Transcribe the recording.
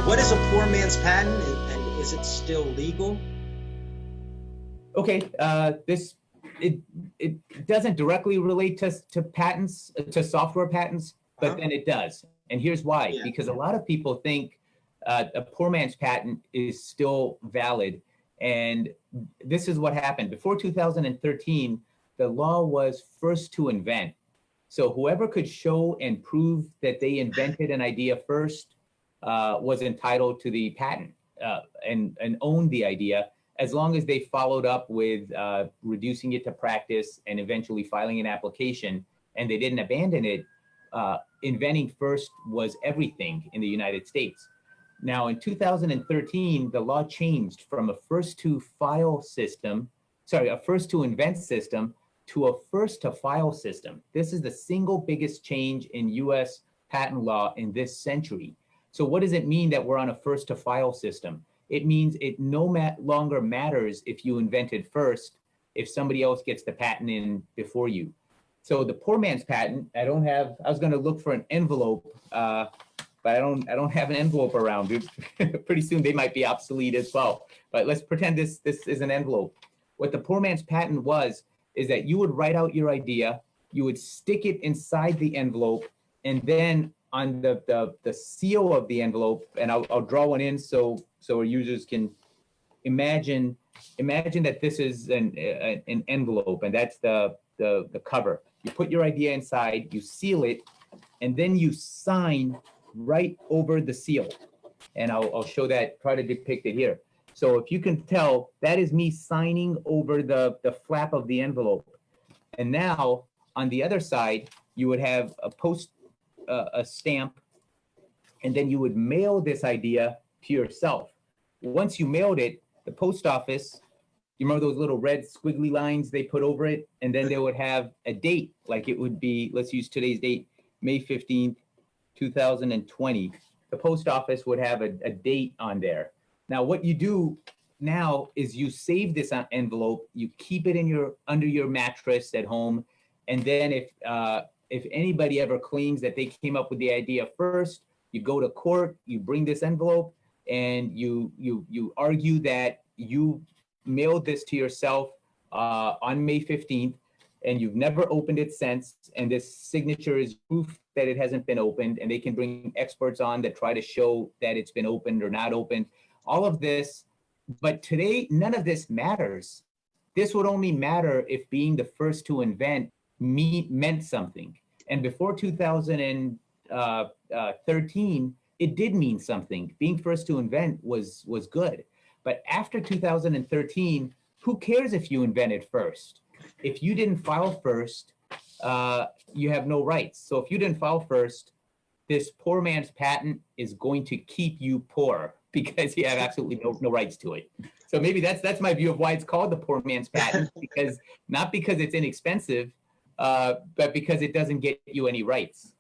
What is a poor man's patent, and is it still legal? Okay, it doesn't directly relate to patents, to software patents, but then it does. And here's why: Yeah. because a lot of people think a poor man's patent is still valid, and this is what happened. Before 2013, the law was first to invent. So whoever could show and prove that they invented an idea first was entitled to the patent and owned the idea, as long as they followed up with reducing it to practice and eventually filing an application, and they didn't abandon it. Inventing first was everything in the United States. Now, in 2013, the law changed from a first to file system, a first to invent system, to a first to file system. This is the single biggest change in US patent law in this century. So what does it mean that we're on a first to file system? It means it no longer matters if you invented first, if somebody else gets the patent in before you. So the poor man's patent, I was gonna look for an envelope, but I don't have an envelope around. Pretty soon they might be obsolete as well. But let's pretend this is an envelope. What the poor man's patent was is that you would write out your idea, you would stick it inside the envelope, and then on the seal of the envelope, and I'll draw one in so our users can imagine that this is an envelope, and that's the cover. You put your idea inside, you seal it, and then you sign right over the seal. And I'll show that, try to depict it here. So if you can tell, that is me signing over the flap of the envelope. And now on the other side, you would have a stamp, and then you would mail this idea to yourself. Once you mailed it, the post office, you remember those little red squiggly lines they put over it? And then they would have a date, like it would be, let's use today's date, May 15th, 2020. The post office would have a date on there. Now, what you do now is you save this envelope, you keep it under your mattress at home, and then if anybody ever claims that they came up with the idea first, you go to court, you bring this envelope, and you argue that you mailed this to yourself on May 15th, and you've never opened it since, and this signature is proof that it hasn't been opened, and they can bring experts on that try to show that it's been opened or not opened. All of this, but today, none of this matters. This would only matter if being the first to invent meant something. And before 2013, it did mean something. Being first to invent was good. But after 2013, who cares if you invented first? If you didn't file first, you have no rights. So if you didn't file first, this poor man's patent is going to keep you poor because you have absolutely no rights to it. So maybe that's my view of why it's called the poor man's patent, because not because it's inexpensive, but because it doesn't get you any rights.